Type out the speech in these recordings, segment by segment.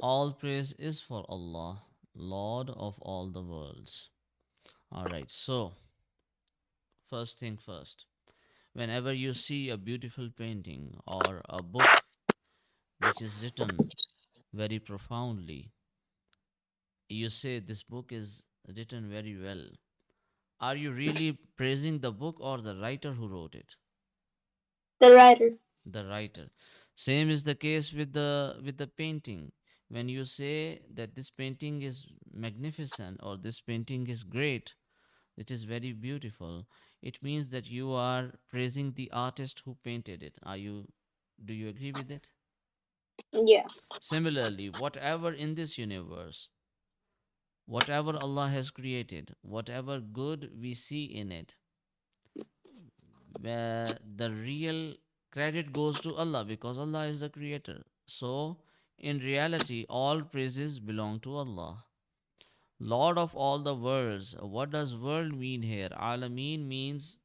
All praise is for Allah, Lord of all the worlds. Alright, so first thing first. Whenever you see a beautiful painting or a book which is written very profoundly, you say this book is written very well. Are you really praising the book or the writer who wrote it? The writer. The writer. Same is the case with the painting. When you say that this painting is magnificent or this painting is great, it is very beautiful, it means that you are praising the artist who painted it. Are you Do you agree with it? Yeah. Similarly, whatever in this universe, whatever Allah has created, whatever good we see in it, where the real credit goes to Allah because Allah is the creator. So, in reality, all praises belong to Allah. Lord of all the worlds. What does world mean here? Alameen means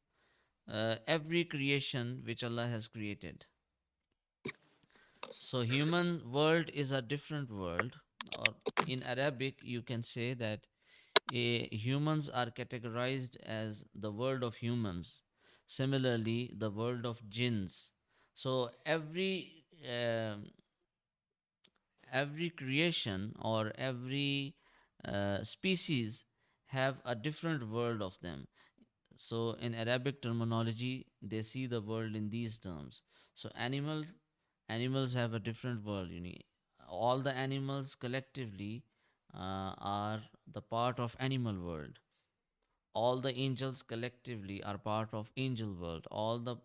every creation which Allah has created. So, human world is a different world, or in Arabic, you can say that humans are categorized as the world of humans. Similarly, the world of jinns. So, every creation or every species have a different world of them. So, in Arabic terminology, they see the world in these terms. So, animals have a different world. All the animals collectively are the part of animal world. All the angels collectively are part of angel world. All the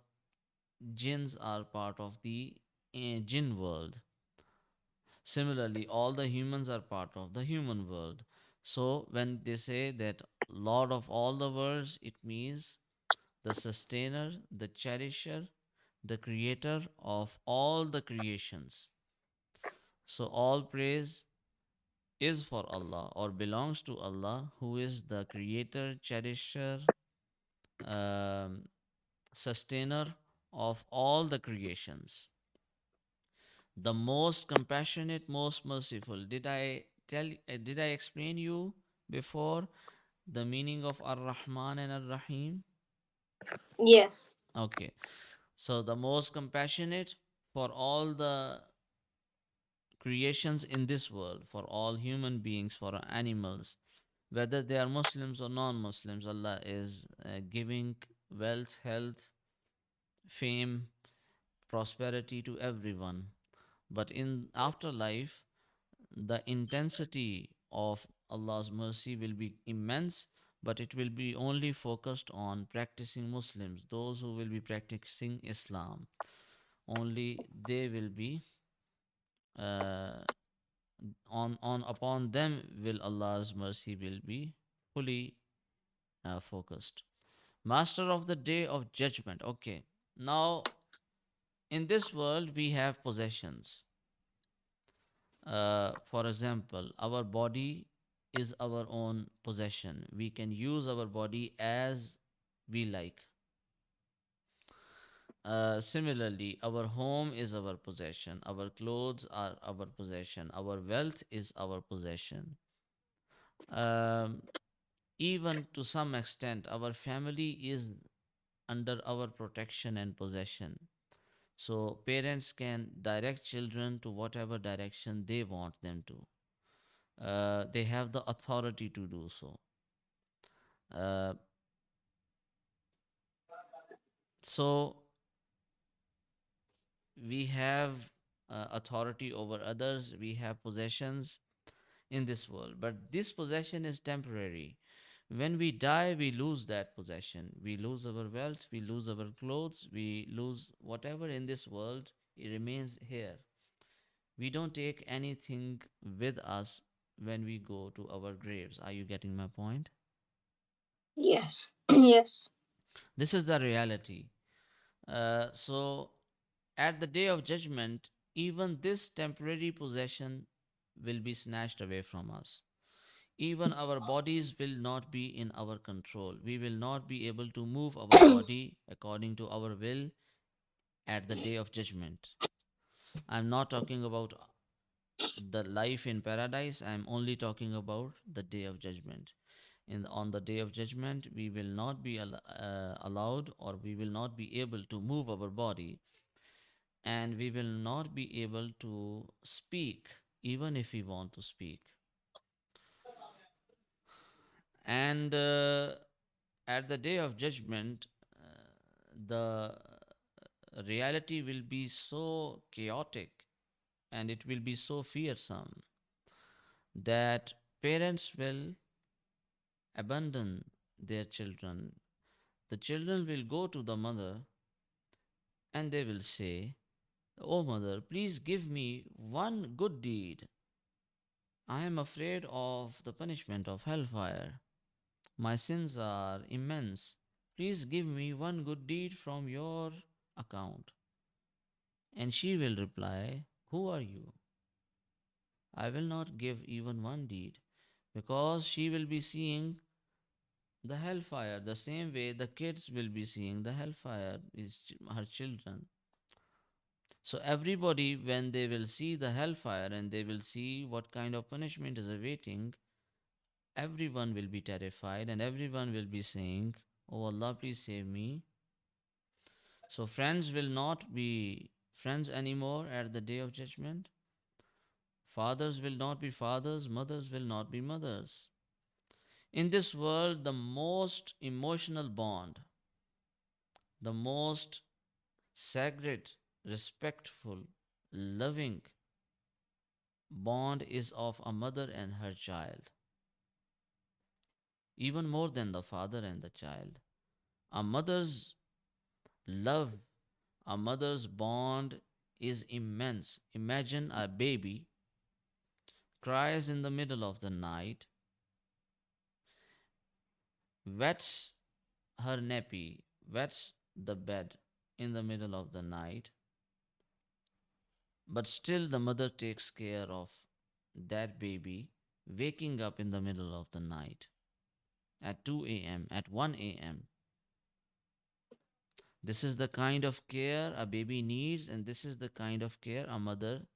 jinns are part of the jinn world. Similarly, all the humans are part of the human world. So, when they say that Lord of all the worlds, it means the sustainer, the cherisher, the creator of all the creations. So, all praise is for Allah or belongs to Allah, who is the creator, cherisher, um, sustainer of all the creations. The most compassionate, most merciful. Did I explain you before the meaning of Ar-Rahman and Ar-Rahim? Yes. Okay. So the most compassionate for all the creations in this world, for all human beings, for animals, whether they are Muslims or non-Muslims, Allah is giving wealth, health, fame, prosperity to everyone. But in afterlife, the intensity of Allah's mercy will be immense, but it will be only focused on practicing Muslims, those who will be practicing Islam. Only they will be uh, on upon them will Allah's mercy will be fully focused. Master of the day of judgment. Okay, now in this world we have possessions. For example, our body is our own possession. We can use our body as we like. Similarly, our home is our possession. Our clothes are our possession. Our wealth is our possession. Um, Even to some extent, our family is under our protection and possession. So, parents can direct children to whatever direction they want them to. They have the authority to do so. Uh, so we have authority over others, we have possessions in this world, but this possession is temporary. When we die, we lose that possession. We lose our wealth, we lose our clothes, we lose whatever in this world, it remains here. We don't take anything with us when we go to our graves. Are you getting my point? Yes. Yes. This is the reality. So, at the day of judgment, even this temporary possession will be snatched away from us. Even our bodies will not be in our control. We will not be able to move our body according to our will at the day of judgment. I'm not talking about The life in paradise, I am only talking about the day of judgment. On the day of judgment, we will not be allowed, or we will not be able to move our body, and we will not be able to speak even if we want to speak. And at the day of judgment, the reality will be so chaotic, and it will be so fearsome that parents will abandon their children. The children will go to the mother and they will say, "Oh, mother, please give me one good deed. I am afraid of the punishment of hellfire. My sins are immense. Please give me one good deed from your account." And she will reply, "Who are you? I will not give even one deed," because she will be seeing the hellfire the same way the kids will be seeing the hellfire is her children. So everybody, when they will see the hellfire and they will see what kind of punishment is awaiting, everyone will be terrified and everyone will be saying, "Oh Allah, please save me." So friends will not be friends anymore at the day of judgment. Fathers will not be fathers, mothers will not be mothers. In this world, the most emotional bond, the most sacred, respectful, loving bond is of a mother and her child, even more than the father and the child. A mother's love, a mother's bond is immense. Imagine a baby cries in the middle of the night, wets her nappy, wets the bed in the middle of the night, but still the mother takes care of that baby waking up in the middle of the night at 2 a.m., at 1 a.m. This is the kind of care a baby needs, and this is the kind of care a mother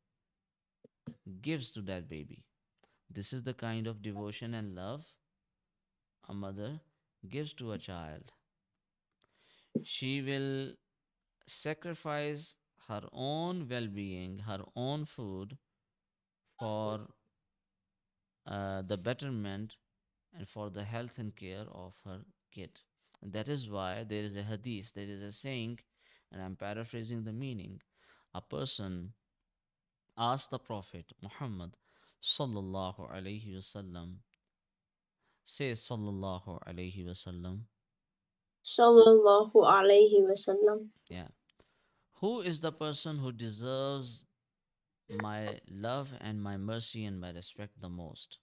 gives to that baby. This is the kind of devotion and love a mother gives to a child. She will sacrifice her own well being, her own food for the betterment and for the health and care of her kid. And that is why there is a hadith, there is a saying, and I'm paraphrasing the meaning. A person asked the Prophet Muhammad sallallahu alaihi wasallam, say sallallahu alaihi wasallam, Sallallahu alayhi wasallam. yeah, who is the person who deserves my love and my mercy and my respect the most?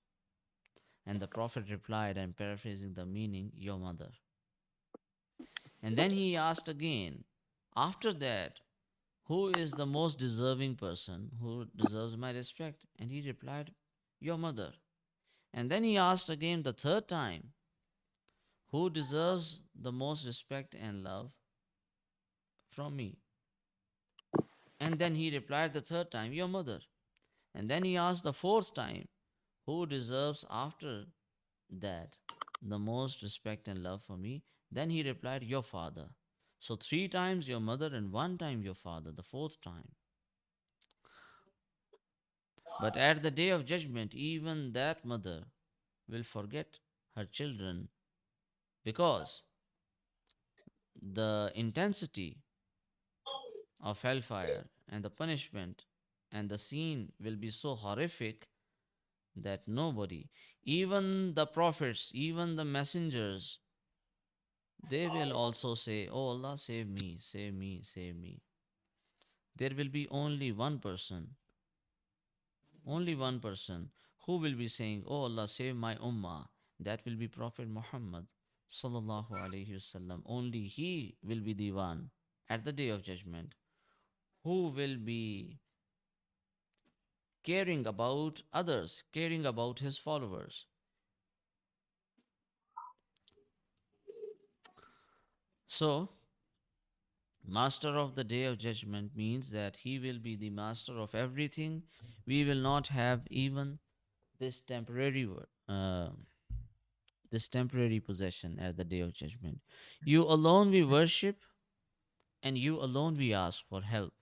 And the Prophet replied, I'm paraphrasing the meaning, your mother. And then he asked again, after that, who is the most deserving person who deserves my respect? And he replied, your mother. And then he asked again the third time, who deserves the most respect and love from me? And then he replied the third time, your mother. And then he asked the fourth time, who deserves after that the most respect and love for me? Then he replied, your father. So three times your mother and one time your father, the fourth time. But at the day of judgment, even that mother will forget her children, because the intensity of hellfire and the punishment and the scene will be so horrific that nobody, even the prophets, even the messengers, they will also say, "Oh Allah, save me, save me, save me." There will be only one person who will be saying, "Oh Allah, save my ummah." That will be Prophet Muhammad sallallahu alaihi wasallam. Only he will be the one at the day of judgment who will be caring about others, caring about his followers. So Master of the day of judgment means that he will be the master of everything. We will not have even this this temporary possession at the day of judgment. You alone we worship, and you alone we ask for help.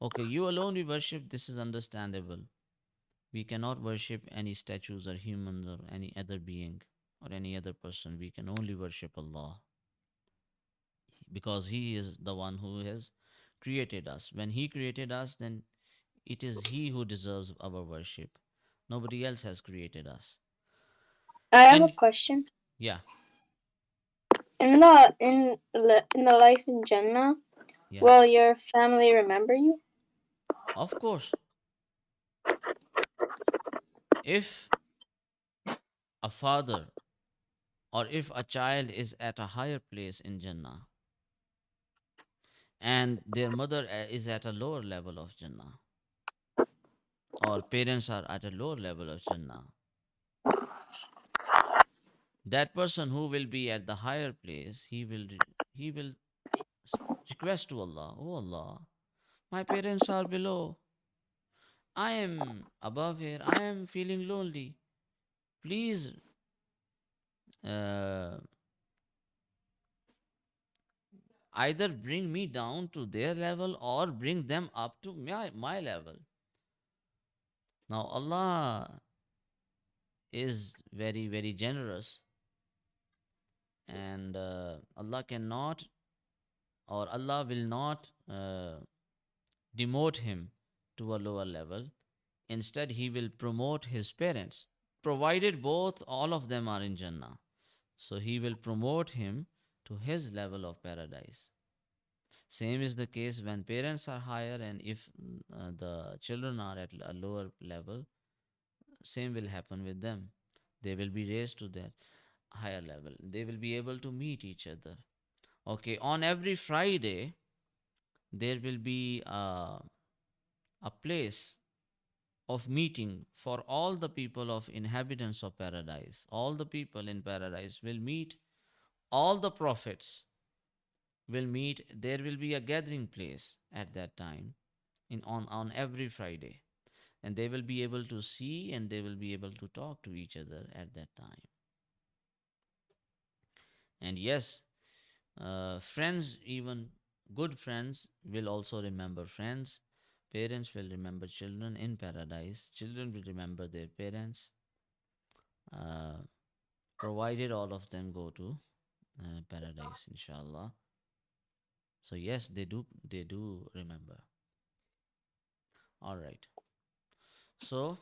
Okay, you alone we worship. This is understandable. We cannot worship any statues or humans or any other being or any other person. We can only worship Allah because He is the one who has created us. When He created us, then it is He who deserves our worship. Nobody else has created us. I have a And question. yeah, In the life in Jannah, yeah, will your family remember you? of course. If a father or if a child is at a higher place in Jannah and their mother is at a lower level of Jannah, or parents are at a lower level of Jannah, that person who will be at the higher place, he will request to Allah, oh Allah, my parents are below. I am above here. I am feeling lonely. Please uh, either bring me down to their level or bring them up to my level. Now, Allah is very, very generous, and Allah cannot or Allah will not demote him to a lower level. Instead, He will promote his parents, provided both all of them are in Jannah. So He will promote him to his level of paradise. Same is the case when parents are higher, and if the children are at a lower level, same will happen with them. They will be raised to that higher level. They will be able to meet each other. Okay, on every Friday, there will be a place of meeting for all the people of inhabitants of paradise. All the people in paradise will meet, all the prophets will meet. There will be a gathering place at that time on every Friday. And they will be able to see and they will be able to talk to each other at that time. And yes, friends, even good friends, will also remember friends. Parents will remember children in paradise. Children will remember their parents, uh, provided all of them go to paradise, inshallah. So yes, they do remember. All right. So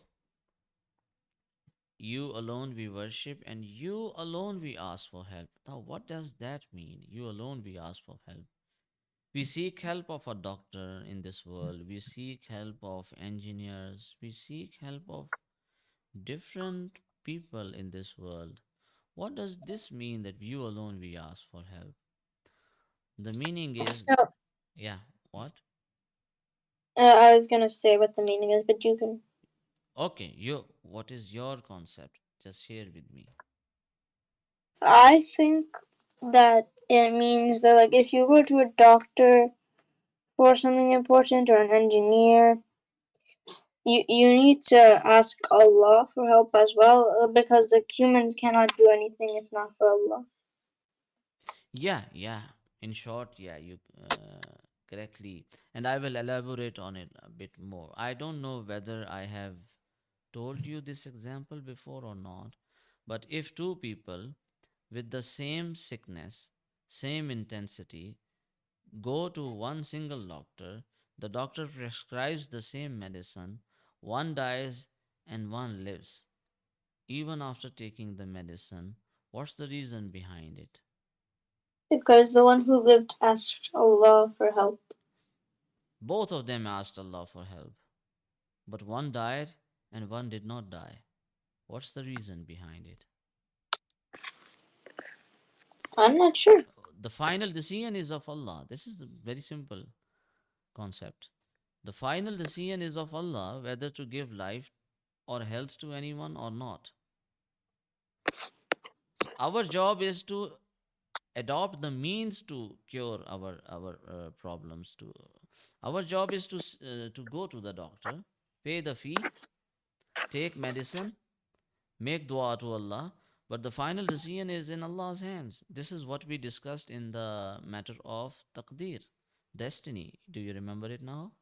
you alone we worship, and you alone we ask for help. Now, what does that mean? You alone we ask for help. We seek help of a doctor in this world. We seek help of engineers. We seek help of different people in this world. What does this mean that you alone we ask for help? The meaning is, So, yeah, what? I was gonna say what the meaning is, but you can. Okay, what is your concept? Just share with me. I think that it means that, like, if you go to a doctor for something important or an engineer, you need to ask Allah for help as well, because like humans cannot do anything if not for Allah. Yeah, yeah. In short, yeah, you correctly. And I will elaborate on it a bit more. I don't know whether I have told you this example before or not, but if two people with the same sickness, same intensity, go to one single doctor, the doctor prescribes the same medicine, one dies and one lives. Even after taking the medicine, what's the reason behind it? Because the one who lived asked Allah for help. Both of them asked Allah for help, but one died and one did not die. What's the reason behind it? I'm not sure. The final decision is of Allah. This is the very simple concept. The final decision is of Allah whether to give life or health to anyone or not. So our job is to adopt the means to cure our problems. To our job is to go to the doctor, pay the fee, take medicine, make dua to Allah, but the final decision is in Allah's hands. This is what we discussed in the matter of taqdeer, destiny. Do you remember it now?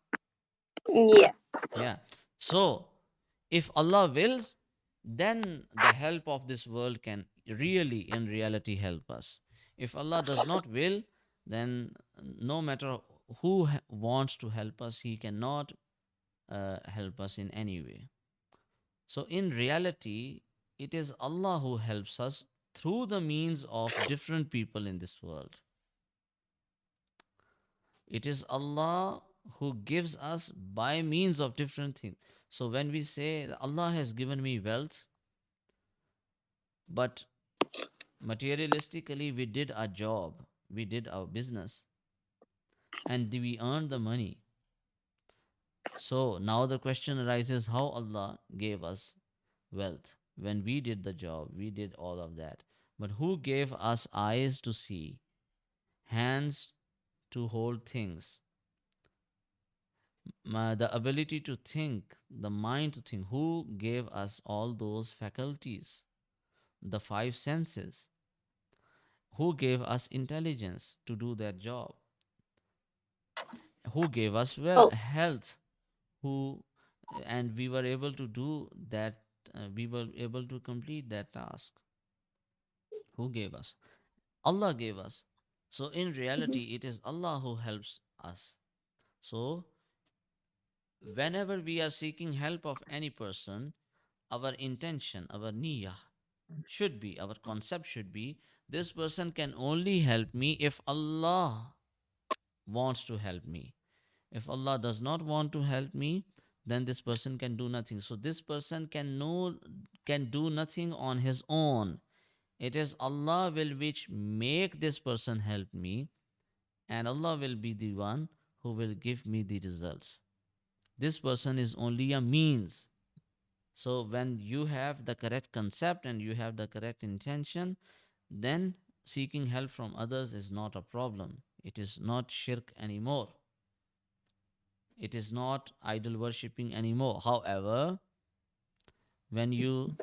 Yeah. Yeah. So, if Allah wills, then the help of this world can really, in reality, help us. If Allah does not will, then no matter who wants to help us, He cannot help us in any way. So, in reality, it is Allah who helps us through the means of different people in this world. It is Allah who gives us by means of different things. So, when we say Allah has given me wealth, but materialistically we did our job, we did our business, and we earned the money. So, now the question arises how Allah gave us wealth when we did the job, we did all of that. But who gave us eyes to see, hands to hold things, the ability to think, the mind to think? Who gave us all those faculties, the five senses? Who gave us intelligence to do that job? Who gave us well Oh, health? Who and we were able to do that? We were able to complete that task. Who gave us? Allah gave us. So in reality, it is Allah who helps us. So whenever we are seeking help of any person, our intention, our niyyah should be, our concept should be, this person can only help me if Allah wants to help me. If Allah does not want to help me, then this person can do nothing. So this person can do nothing on his own. It is Allah will which make this person help me, and Allah will be the one who will give me the results. This person is only a means. So when you have the correct concept and you have the correct intention, then seeking help from others is not a problem. It is not shirk anymore. It is not idol worshipping anymore. However, when you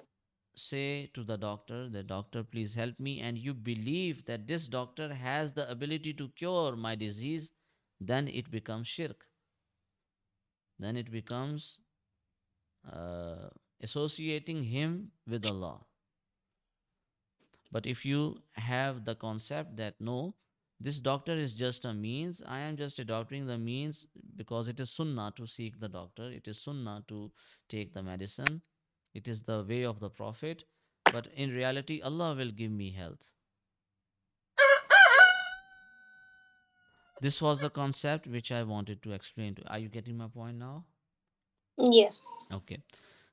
say to the doctor, please help me, and you believe that this doctor has the ability to cure my disease, then it becomes shirk. Then it becomes uh, associating him with Allah. But if you have the concept that no, this doctor is just a means, I am just adopting the means because it is sunnah to seek the doctor, it is sunnah to take the medicine, it is the way of the Prophet, but in reality, Allah will give me health. This was the concept which I wanted to explain to. Are you getting my point now? yes. Okay.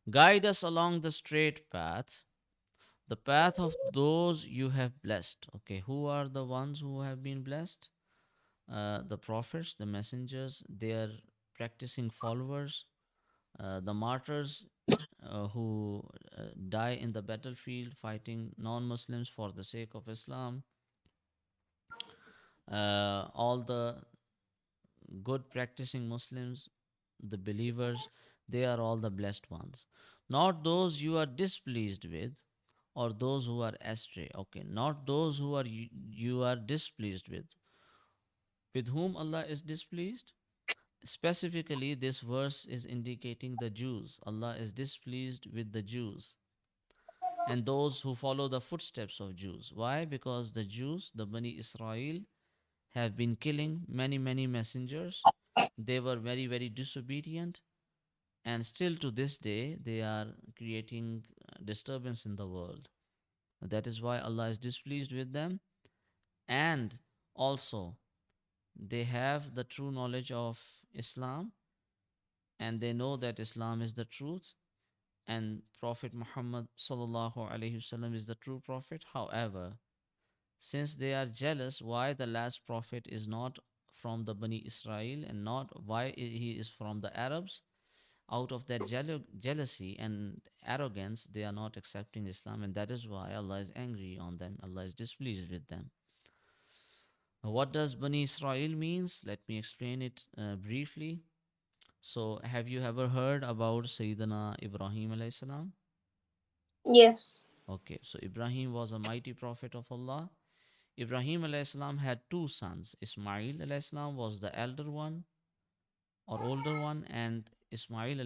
Guide us along the straight path, the path of those you have blessed. Okay, who are the ones who have been blessed? The prophets, the messengers, their practicing followers, the martyrs who die in the battlefield fighting non Muslims for the sake of Islam, all the good practicing Muslims, the believers, they are all the blessed ones. Not those you are displeased with or those who are astray. Okay, not those who are you are displeased with. With whom Allah is displeased? Specifically, this verse is indicating the Jews. Allah is displeased with the Jews and those who follow the footsteps of Jews. Why? Because the Jews, the Bani Israel, have been killing many, many messengers. They were very, very disobedient, and still to this day, they are creating disturbance in the world. That is why Allah is displeased with them, and also they have the true knowledge of Islam, and they know that Islam is the truth and Prophet Muhammad sallallahu alaihi wasallam is the true prophet. However, since they are jealous why the last prophet is not from the Bani Israel and not why he is from the Arabs, out of that jealousy and arrogance, they are not accepting Islam, and that is why Allah is angry on them. Allah is displeased with them. What does Bani Israel means? Let me explain it briefly. So, have you ever heard about Sayyidina Ibrahim alayhi salam? Yes. Okay, so Ibrahim was a mighty prophet of Allah. Ibrahim alayhi salam had two sons. Ismail alayhi salam was the elder one or older one, and Ishaq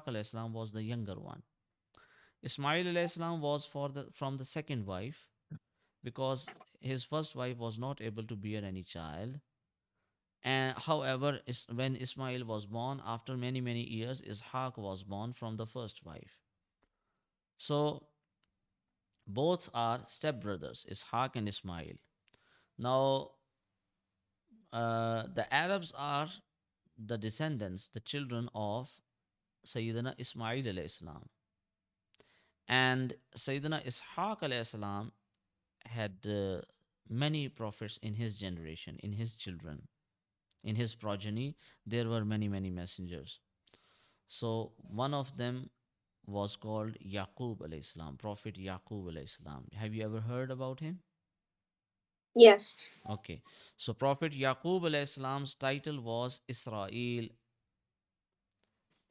alayhi salam was the younger one. Ismail alayhi salam was from the second wife because his first wife was not able to bear any child. And however, when Ismail was born, after many many years, Ishaq was born from the first wife. So both are stepbrothers, Ishaq and Ismail. Now, the Arabs are the descendants, the children of Sayyidina Ismail alayhi salam. And Sayyidina Ishaq alayhi salam had many prophets in his generation, in his children, in his progeny. There were many, many messengers. So one of them was called Yaqub alayhi salam, Prophet Yaqub alayhi salam. Have you ever heard about him? Yes. Okay. So Prophet Yaqub alayhi salam's title was Israel.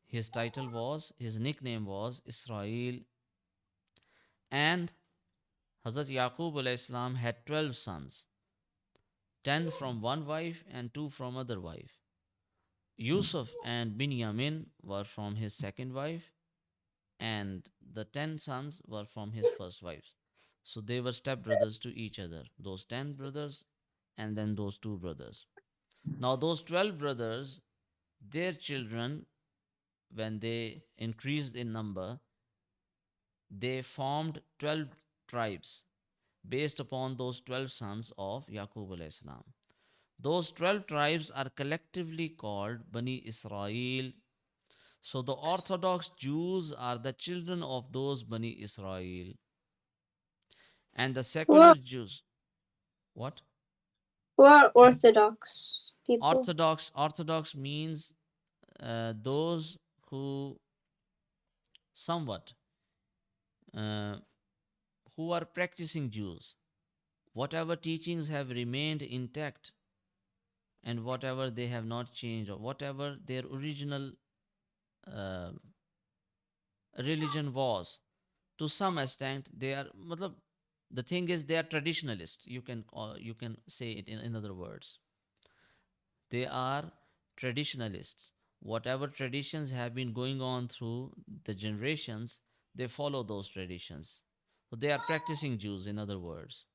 His nickname was Israel. And Hazrat Yaqub alayhi salam had 12 sons, 10 from one wife and 2 from other wife. Yusuf and Binyamin were from his second wife, and the 10 sons were from his first wife. So they were stepbrothers to each other, those 10 brothers and then those 2 brothers. Now, those 12 brothers, their children, when they increased in number, they formed 12 tribes based upon those 12 sons of Yaqub alayhi salam. Those 12 tribes are collectively called Bani Israel. So the Orthodox Jews are the children of those Bani Israel. And the Who secular are, Jews, what? who are Orthodox people? Orthodox means those who somewhat uh, who are practicing Jews. Whatever teachings have remained intact and whatever they have not changed or whatever their original uh, religion was, to some extent they are matlab, the thing is they are traditionalists. You can say it in other words. They are traditionalists. Whatever traditions have been going on through the generations, they follow those traditions. So they are practicing Jews, in other words.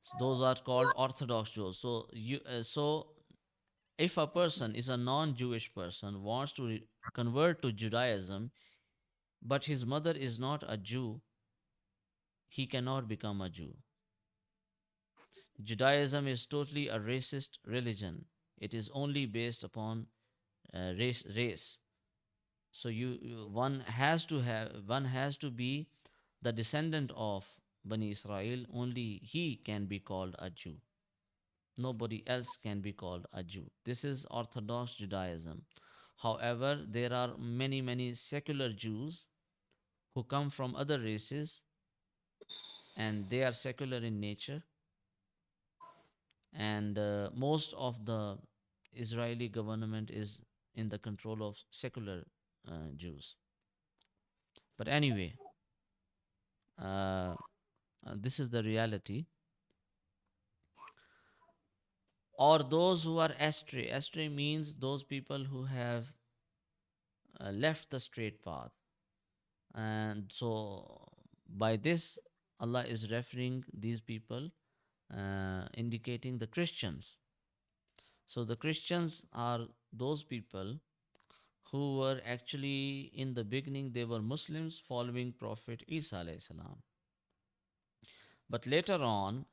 So those are called Orthodox Jews. So if a person is a non-Jewish person wants to convert to Judaism, but his mother is not a Jew, he cannot become a Jew. Judaism is totally a racist religion. It is only based upon race. So one has to be the descendant of Bani Israel. Only he can be called a Jew. Nobody else can be called a Jew. This is Orthodox Judaism. However, there are many many secular Jews who come from other races, and they are secular in nature, and most of the Israeli government is in the control of secular Jews. But anyway, uh, this is the reality. Or those who are astray. Astray means those people who have left the straight path. And so, by this, Allah is referring these people, indicating the Christians. So, the Christians are those people who were actually in the beginning they were Muslims following Prophet Isa alayhi salam. But later on,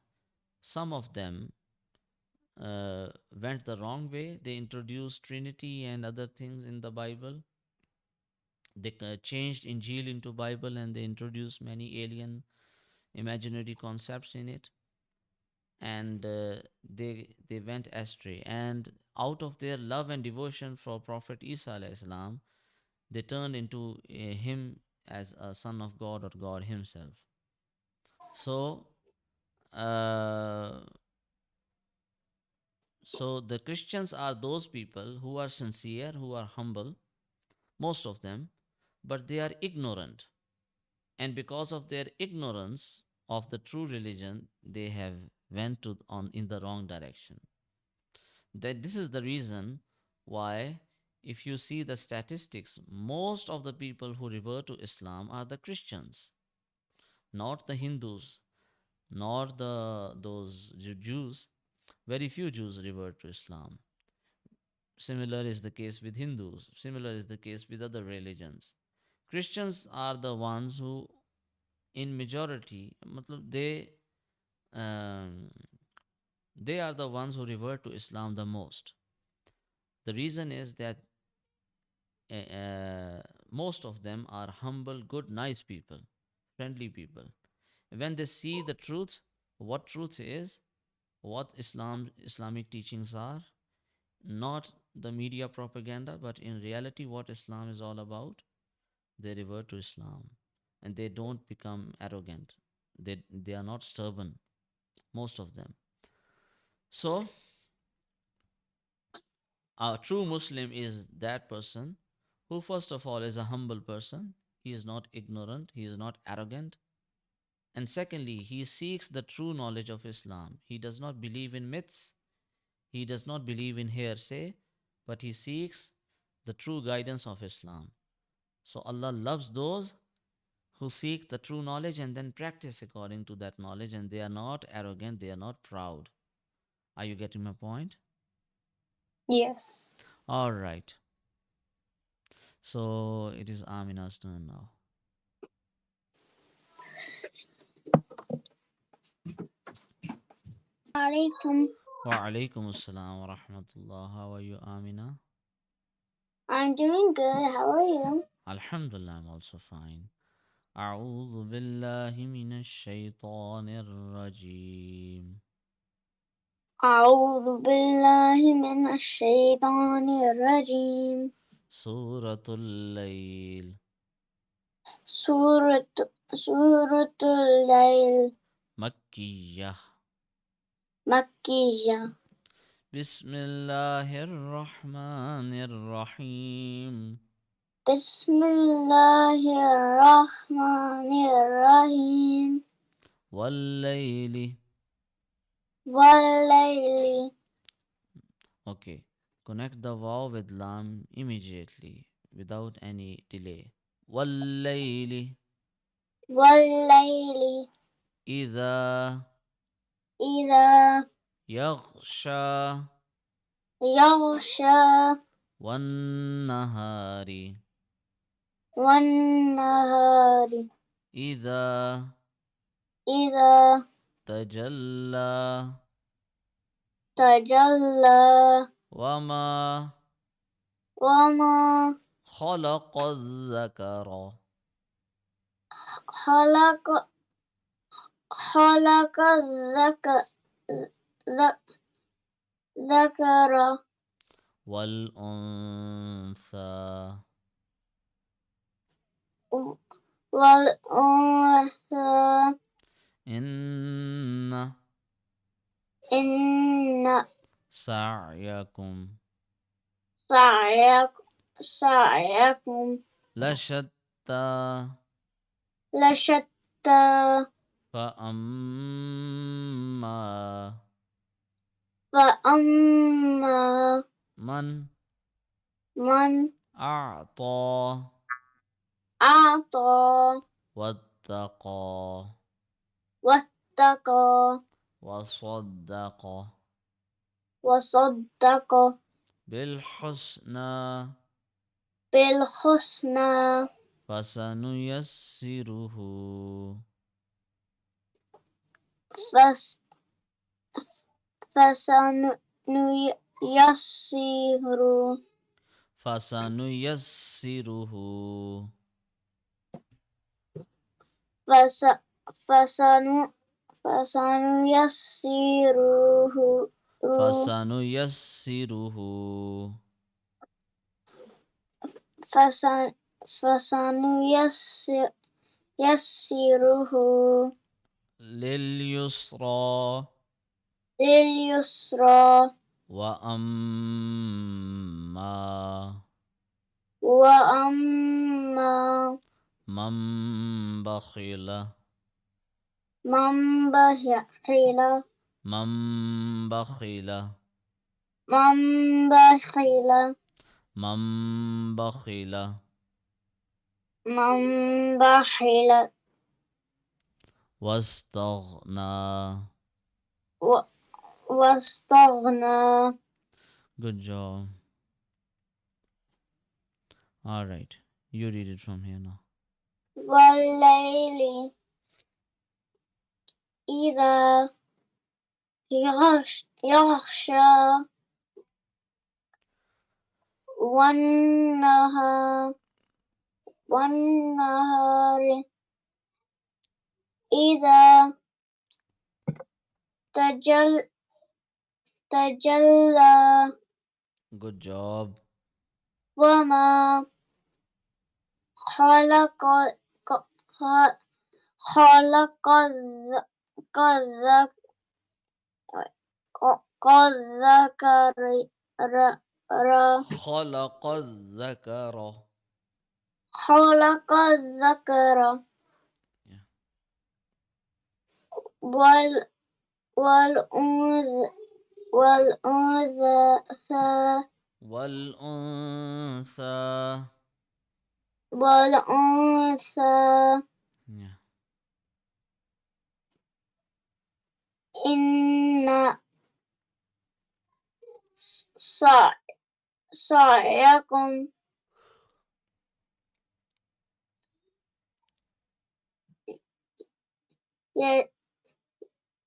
some of them went the wrong way. They introduced Trinity and other things in the Bible. They changed Injil into Bible and they introduced many alien imaginary concepts in it, and they went astray. And out of their love and devotion for Prophet Isa alayhi salam, they turned into him as a son of God or God Himself. So uh, so the Christians are those people who are sincere, who are humble, most of them, but they are ignorant. And because of their ignorance of the true religion, they have went to on in the wrong direction. That this is the reason why, if you see the statistics, most of the people who revert to Islam are the Christians, not the Hindus, not those Jews. Very few Jews revert to Islam. Similar is the case with Hindus. Similar is the case with other religions. Christians are the ones who, in majority, um, they are the ones who revert to Islam the most. The reason is that most of them are humble, good, nice people, friendly people. When they see the truth, what truth is, what Islamic teachings are, not the media propaganda, but in reality, what Islam is all about, they revert to Islam, and they don't become arrogant. They are not stubborn, most of them. So, a true Muslim is that person who, first of all, is a humble person. He is not ignorant, he is not arrogant. And secondly, he seeks the true knowledge of Islam. He does not believe in myths, he does not believe in hearsay, but he seeks the true guidance of Islam. So Allah loves those who seek the true knowledge and then practice according to that knowledge, and they are not arrogant, they are not proud. Are you getting my point? Yes. All right. So it is Amina's turn now. Alaikum. Wa alaikum assalam wa rahmatullah. How are you, Amina? I'm doing good. How are you? Alhamdulillah, I'm also fine. أعوذ بالله من الشيطان الرجيم. أعوذ بالله من الشيطان الرجيم. سورة الليل. سورة سورة الليل مكية. مكية. بسم الله الرحمن الرحيم. بسم الله الرحمن الرحيم. والليل. والليل. Okay. Connect the vaw with lam immediately without any delay. والليل. والليل إذا إذا يغشى. يغشى. والنهار والنهار إذا إذا تجلى. تجلى. وما وما خلق الذكر. خلق خلق الذكر ذكر والأنثى. والأنثى. إن إن سعيكم سعيكم لشتى. لشتى. فأما فأما من من أعطى أعطى واتقى واتقى وصدق وصدق بالحسنى بالحسنى فسنيسره فس فسنيسره فسنيسره فس فسن فسنيسره فسنيسره فسنيسره لليسرى لليسرى وأما وأما من بخل من بخل من بخل من بخل من بخل من بخل واستغنى. واستغنى. Good job. All right, you read it from here now. والليل إذا يغشى والنهار والنهار إذا تجلى. Good job. وما خلق خلق الذكر خلق الذكر. خلق الذكر Yeah. وال والأنثى والأنثى والأنثى. والأنثى Yeah. إن سعيكم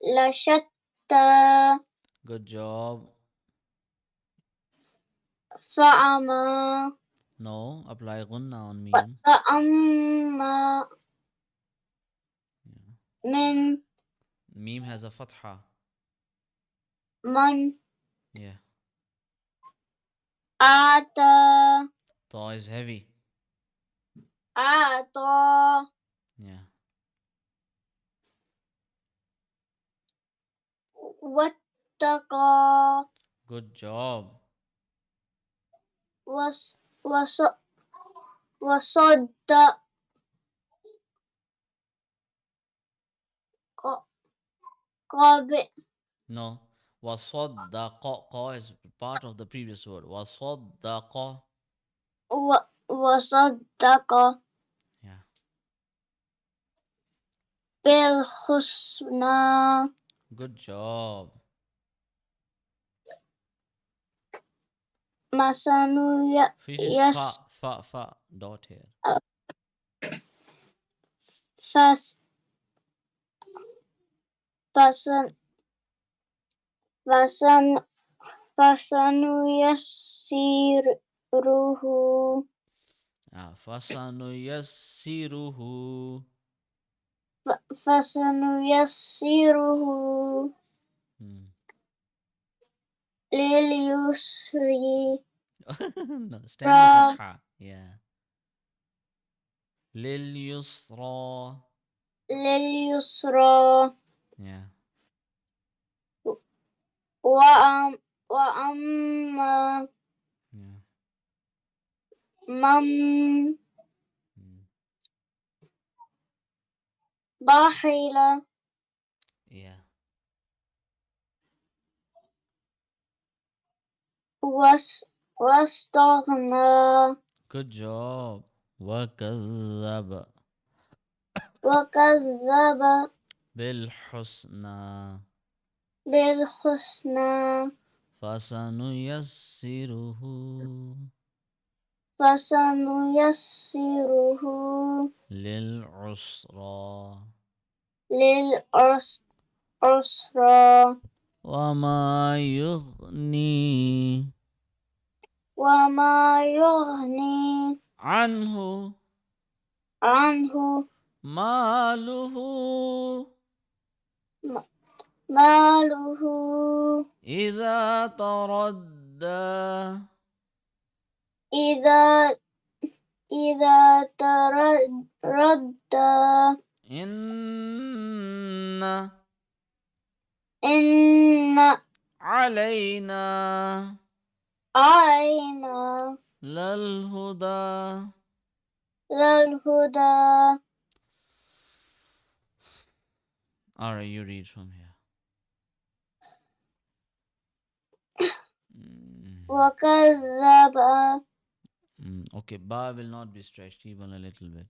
لشتى. Good job. فأما No, apply gunna on meme. فأما Yeah. من Meme has a fatha. من Yeah. أعطى Ta is heavy. أعطى Yeah. واتقى Good job. وص وص وصدق قبل No. وصدق. Qa is part of the previous word. وصدق. وصدق Yeah. بالحسنى Good job. مثل Finish fa, يس fa, fa. Dot here. فس فسن فسن فسنيسره فسنيسره. فسنيسره Hmm. لليسر No, stand with fatha. Yeah. لليسرى. لليسرى Yeah. وأما Yeah. من Hmm. بخل Yeah. واستغنى Good job. وكذب وكذب بالحسنى بالحسنى فسنيسره فسنيسره للعسرى للعسرى وما يغني وما يغني عنه عنه ماله ماله إذا تردى إذا تردى إن إن علينا علينا للهدى. للهدى. Alright, you read from here. Mm. وكذب Okay, ba will not be stretched even a little bit.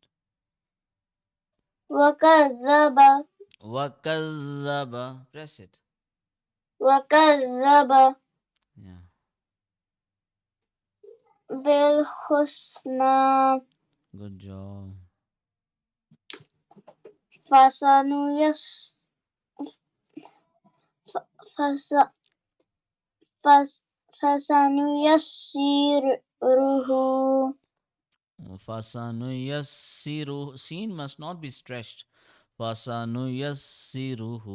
وكذب وكذب. Press it. وكذب Yeah. بالحسنى Good job. فسنيس فس فس فسنيسره فَسَنُيَسِّرُهُ. Seen must not be stretched. فَسَنُيَسِّرُهُ.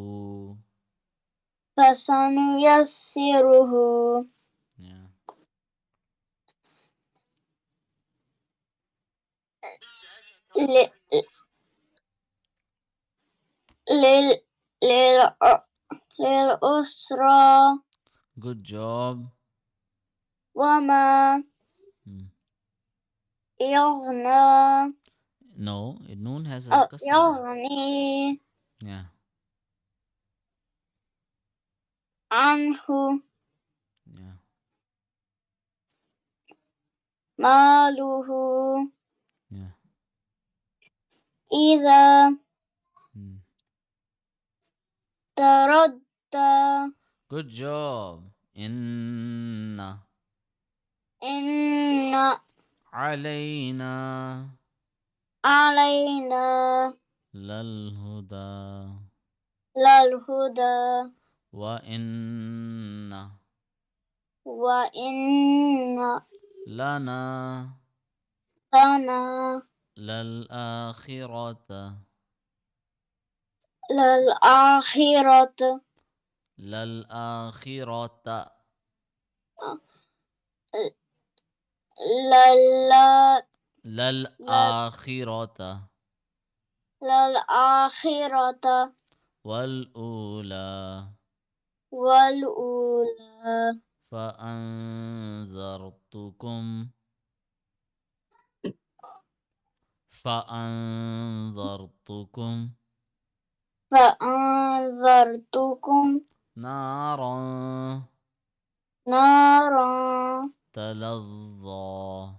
فسنيسره Yeah. ل- لل لل للأسرى Good job. وما Hmm. يغنى No, noon has a kasra. يغني Yeah. عنه Yeah. ماله Yeah. إذا Hmm. تردى Good job. Inna إن علينا علينا للهدى للهدى وإن وإن لنا لنا للآخرة للآخرة للآخرة لل للآخرة للآخرة والأولى والأولى فأنذرتكم فأنذرتكم فأنذرتكم نارا نارا تلظى.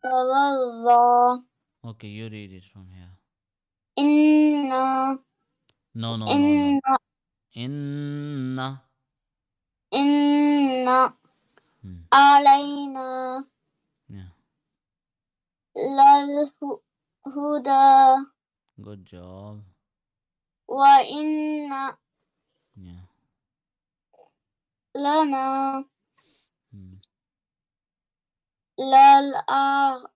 تلظى Okay, you read it from here. إن No, no, no, no. إن إن. إن Hmm. علينا Yeah. للهدى Good job. وإن Yeah. لنا Hmm. للآ-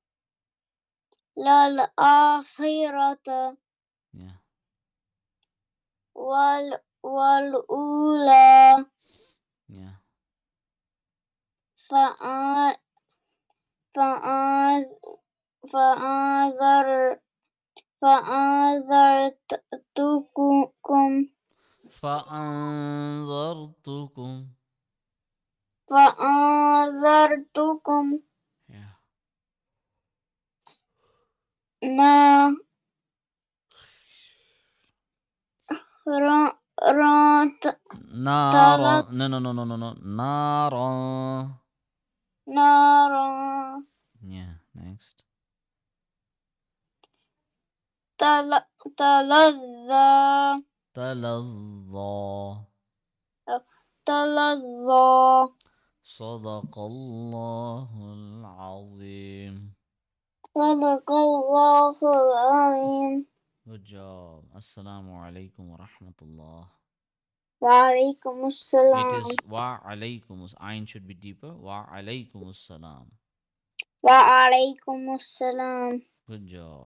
للآخرة Yeah. والأولى Yeah. فآ- فآ- فآذر فآذرتكم فأنذرتكم. فآذرتكم Yeah. نارا نارا. تلت No, no, no, no, no, no. نارا. نارا Yeah. Next. تلظى تلظى. تلظى صدق الله العظيم. صدق الله العظيم. Good job. Assalamu alaikum wa rahmatullah. وعليكم It السلام. is wa alaikum. Ain should be deeper. Wa alaikum salam. وعليكم السلام. Good job.